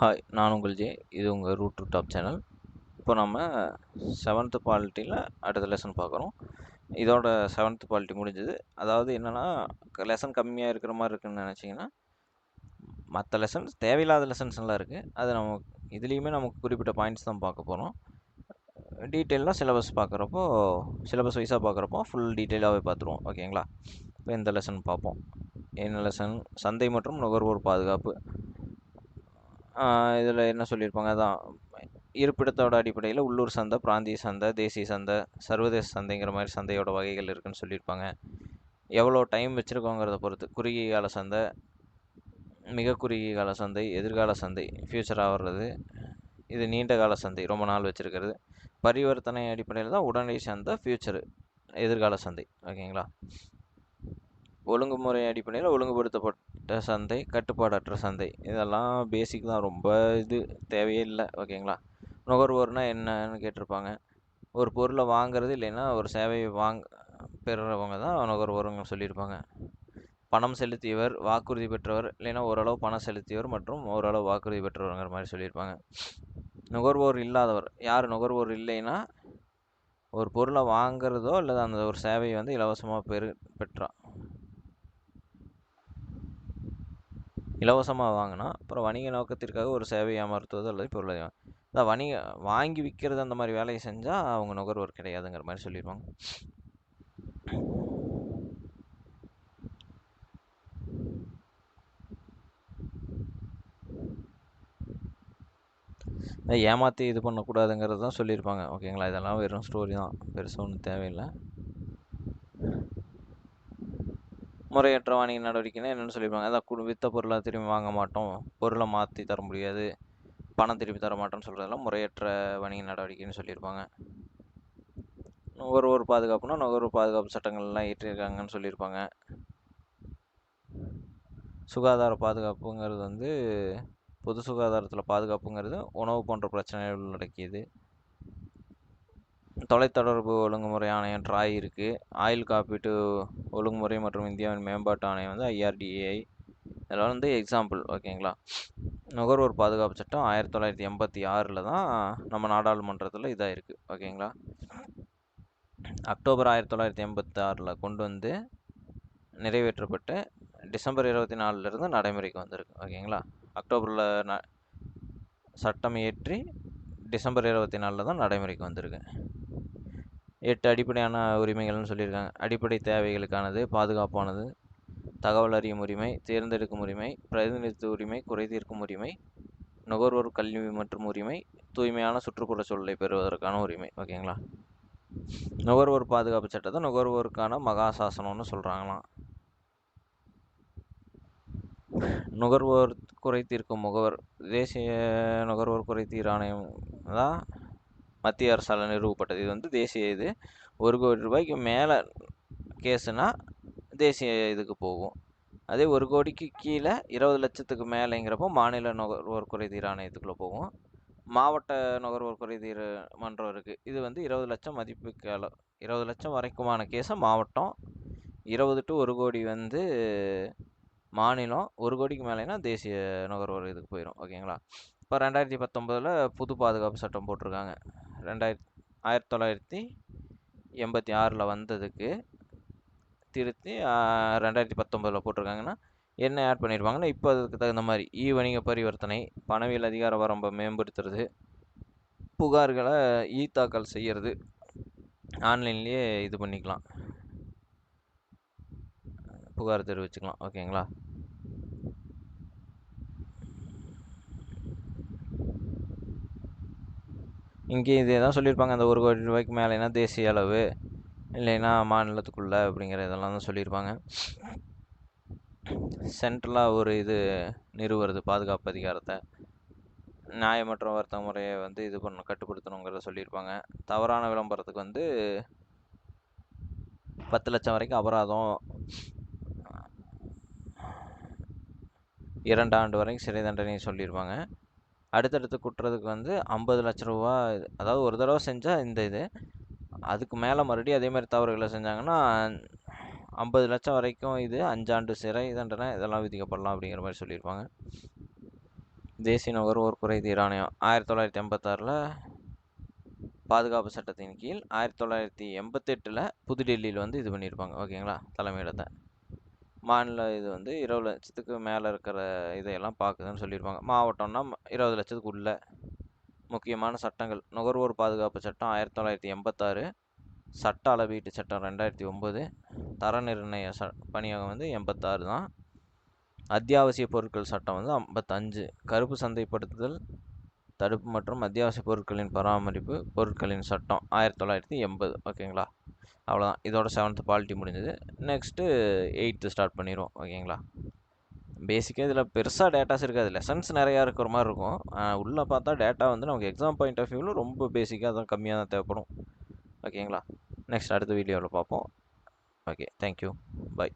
Hi, நான் உங்கள் J. இது உங்கள் ரூட் டு டாப் சேனல். இப்போ நம்ம 7th பாலிட்டியில் அடுத்த லெசன் பார்க்குறோம். இதோட 7th பாலிட்டி முடிஞ்சது. அதாவது என்னென்னா, லெசன் கம்மியாக இருக்கிற மாதிரி இருக்குன்னு நினச்சிங்கன்னா, மற்ற லெசன்ஸ் தேவையில்லாத லெசன்ஸ்லாம் இருக்குது. அது நம்ம இதுலேயுமே நமக்கு குறிப்பிட்ட பாயிண்ட்ஸ் தான் பார்க்க போகிறோம். டீட்டெயிலாக சிலபஸ் பார்க்குறப்போ, சிலபஸ் வைஸாக பார்க்குறப்போ ஃபுல் டீட்டெயிலாகவே பார்த்துருவோம். ஓகேங்களா? இப்போ இந்த லெசன் பார்ப்போம். என்ன லெசன்? சந்தை மற்றும் நுகர்வோர் பாதுகாப்பு. இதில் என்ன சொல்லியிருப்பாங்க, அதான் இருப்பிடத்தோட அடிப்படையில் உள்ளூர் சந்தை, பிராந்திய சந்தை, தேசிய சந்தை, சர்வதேச சந்தைங்கிற மாதிரி சந்தையோட வகைகள் இருக்குதுன்னு சொல்லியிருப்பாங்க. எவ்வளோ டைம் வச்சுருக்கோங்கிறத பொறுத்து குறுகிய கால சந்தை, மிக குறுகிய கால சந்தை, எதிர்கால சந்தை, ஃப்யூச்சராக வர்றது, இது நீண்ட கால சந்தை, ரொம்ப நாள் வச்சுருக்கிறது. பரிவர்த்தனை அடிப்படையில் தான் உடனடி சந்தை, ஃப்யூச்சரு, எதிர்கால சந்தை. ஓகேங்களா? ஒழுங்குமுறை அடிப்படையில் ஒழுங்குபடுத்தப்பட்ட சந்தை, கட்டுப்பாடற்ற சந்தை, இதெல்லாம் பேசிக் தான், ரொம்ப இது தேவையே இல்லை. ஓகேங்களா? நுகர்வோர்னால் என்னன்னு கேட்டிருப்பாங்க. ஒரு பொருளை வாங்கிறது இல்லைன்னா ஒரு சேவையை பெறுறவங்க தான் நுகர்வோருங்க சொல்லியிருப்பாங்க. பணம் செலுத்தியவர், வாக்குறுதி பெற்றவர், இல்லைன்னா ஓரளவு பணம் செலுத்தியவர் மற்றும் ஓரளவு வாக்குறுதி பெற்றவருங்கிற மாதிரி சொல்லியிருப்பாங்க. நுகர்வோர் இல்லாதவர் யார்? நுகர்வோர் இல்லைன்னா ஒரு பொருளை வாங்கிறதோ அல்லது அந்த ஒரு சேவையை வந்து இலவசமாக பெற்றான். இலவசமாக வாங்கினா அப்புறம் வணிக நோக்கத்திற்காக ஒரு சேவையை அமர்த்துவது அல்லது பொருளை அதான் வாங்கி விற்கிறது அந்த மாதிரி வேலையை செஞ்சால் அவங்க நுகர்வோர் கிடையாதுங்கிற மாதிரி சொல்லிடுவாங்க. ஏமாற்றி இது பண்ணக்கூடாதுங்கிறது தான் சொல்லியிருப்பாங்க. ஓகேங்களா? இதெல்லாம் வெறும் ஸ்டோரி தான், பெருசாக ஒன்றும் தேவையில்லை. முறையற்ற வணிக நடவடிக்கைன்னா என்னென்னு சொல்லியிருப்பாங்க, அதான் விற்ற பொருளை திரும்பி வாங்க மாட்டோம், பொருளை மாற்றி தர முடியாது, பணம் திருப்பி தர மாட்டோம்னு சொல்கிறதெல்லாம் முறையற்ற வணிக நடவடிக்கைன்னு சொல்லியிருப்பாங்க. நுகர்வோர் பாதுகாப்புனா நுகர்வோர் பாதுகாப்பு சட்டங்கள்லாம் ஏற்றிருக்காங்கன்னு சொல்லியிருப்பாங்க. சுகாதார பாதுகாப்புங்கிறது வந்து பொது சுகாதாரத்தில் பாதுகாப்புங்கிறது உணவு போன்ற பிரச்சனைகள் உள்ளடக்கியது. தொலைத்தொடர்பு ஒழுங்குமுறை ஆணையம் ட்ராய் இருக்குது. ஆயுள் காப்பீட்டு ஒழுங்குமுறை மற்றும் இந்தியாவின் மேம்பாட்டு ஆணையம் வந்து IRDAI. இதெல்லாம் வந்து எக்ஸாம்பிள். ஓகேங்களா? நுகர்வோர் பாதுகாப்பு சட்டம் 1986 தான் நம்ம நாடாளுமன்றத்தில் இதாக இருக்குது. ஓகேங்களா? அக்டோபர் 1986 கொண்டு வந்து நிறைவேற்றப்பட்டு டிசம்பர் 24 நடைமுறைக்கு வந்திருக்கு. ஓகேங்களா? அக்டோபரில் சட்டம் இயற்றி டிசம்பர் 24 தான் நடைமுறைக்கு வந்திருக்கு. 8 அடிப்படையான உரிமைகள்னு சொல்லியிருக்காங்க. அடிப்படை தேவைகளுக்கானது, பாதுகாப்பானது, தகவல் அறியும் உரிமை, தேர்ந்தெடுக்கும் உரிமை, பிரதிநிதித்துவ உரிமை, குறை தீர்க்கும் உரிமை, நுகர்வோர் கல்வி மற்றும் உரிமை, தூய்மையான சுற்றுப்புற சூழலை பெறுவதற்கான உரிமை. ஓகேங்களா? நுகர்வோர் பாதுகாப்பு சட்டத்தை நுகர்வோருக்கான மகாசாசனம்னு சொல்கிறாங்களாம். நுகர்வோர் குறை தீர்க்கும் முகவர், தேசிய நுகர்வோர் குறை தீர் ஆணையம் தான் மத்திய அரசால் நிறுவப்பட்டது. இது வந்து தேசிய இது. 1 கோடி ரூபாய்க்கு மேலே கேஸுனா தேசிய இதுக்கு போகும். அதே 1 கோடிக்கு கீழே 20 லட்சத்துக்கு மேலேங்கிறப்போ மாநில நுகர்வோர் குறை தீர் ஆணையத்துக்குள்ளே போகும். மாவட்ட நுகர்வோர் குறை தீர் மன்றம் இருக்குது. இது வந்து 20 லட்சம் மதிப்புக்கு 20 லட்சம் வரைக்குமான கேஸை மாவட்டம், 20 to 1 கோடி வந்து மாநிலம், 1 கோடிக்கு மேலேனா தேசிய நுகர்வோர் இதுக்கு போயிடும். ஓகேங்களா? இப்போ 2019 புது பாதுகாப்பு சட்டம் போட்டிருக்காங்க. 1986 வந்ததுக்கு திருத்தி 2019 போட்டிருக்காங்கன்னா என்ன ஆட் பண்ணியிருப்பாங்கன்னா, இப்போ அதுக்கு தகுந்த மாதிரி வணிக பரிவர்த்தனை, பணவியல் அதிகார வரம்பை மேம்படுத்துறது, புகார்களை தாக்கல் செய்கிறது, ஆன்லைன்லேயே இது பண்ணிக்கலாம், புகார் தெரிவிச்சுக்கலாம். ஓகேங்களா? இங்கே இதே தான் சொல்லியிருப்பாங்க. அந்த 1 கோடி ரூபாய்க்கு மேலேனா தேசிய அளவு, இல்லைன்னா மாநிலத்துக்குள்ளே அப்படிங்கிற இதெல்லாம் தான் சொல்லியிருப்பாங்க. சென்ட்ரலாக ஒரு இது நிறுவுறது பாதுகாப்பு அதிகாரத்தை, நியாயமற்ற வர்த்தக முறையை வந்து இது கட்டுப்படுத்தணுங்கிறத சொல்லியிருப்பாங்க. தவறான விளம்பரத்துக்கு வந்து 10 லட்சம் வரைக்கும் அபராதம், 2 ஆண்டு வரைக்கும் சிறை தண்டனை சொல்லியிருப்பாங்க. அடுத்தடுத்து குற்றத்துக்கு வந்து 50 லட்ச ரூபா, அதாவது ஒரு தடவை செஞ்சால் இந்த இது, அதுக்கு மேலே மறுபடியும் அதே மாதிரி தவறுகளை செஞ்சாங்கன்னா 50 லட்சம் வரைக்கும் இது, 5 ஆண்டு சிறை தண்டனை இதெல்லாம் விதிக்கப்படலாம் அப்படிங்கிற மாதிரி சொல்லியிருப்பாங்க. தேசிய நுகர்வோர் குறைதீர் ஆணையம் 1986 பாதுகாப்பு சட்டத்தின் கீழ் 1988 புதுடெல்லியில் வந்து இது பண்ணியிருப்பாங்க. ஓகேங்களா, தலைமையிடத்தை. மாநில இது வந்து 20 லட்சத்துக்கு மேலே இருக்கிற இதையெல்லாம் பார்க்குதுன்னு சொல்லியிருப்பாங்க. மாவட்டம்னா 20 லட்சத்துக்கு உள்ள. முக்கியமான சட்டங்கள்: நுகர்வோர் பாதுகாப்பு சட்டம் 1986, சட்ட அளவீட்டு சட்டம் 2009, தர நிர்ணய பணியகம் வந்து 86 தான். அத்தியாவசிய பொருட்கள் சட்டம் வந்து 55, கருப்பு சந்தைப்படுத்துதல் தடுப்பு மற்றும் அத்தியாவசிய பொருட்களின் பராமரிப்பு பொருட்களின் சட்டம் 1980. ஓகேங்களா, அவ்வளோதான். இதோட 7th பாலிட்டி முடிஞ்சது. நெக்ஸ்ட்டு 8th ஸ்டார்ட் பண்ணிடுவோம். ஓகேங்களா, பேசிக்காக இதில் பெருசாக டேட்டாஸ் இருக்காது, லெசன்ஸ் நிறையா இருக்கிற மாதிரி இருக்கும். உள்ளே பார்த்தா டேட்டா வந்து நமக்கு எக்ஸாம் பாயிண்ட் ஆஃப் வியூவில் ரொம்ப பேசிக்காக தான், கம்மியாக தான் தேவைப்படும். ஓகேங்களா, நெக்ஸ்ட் அடுத்த வீடியோவில் பார்ப்போம். Okay, thank you, by.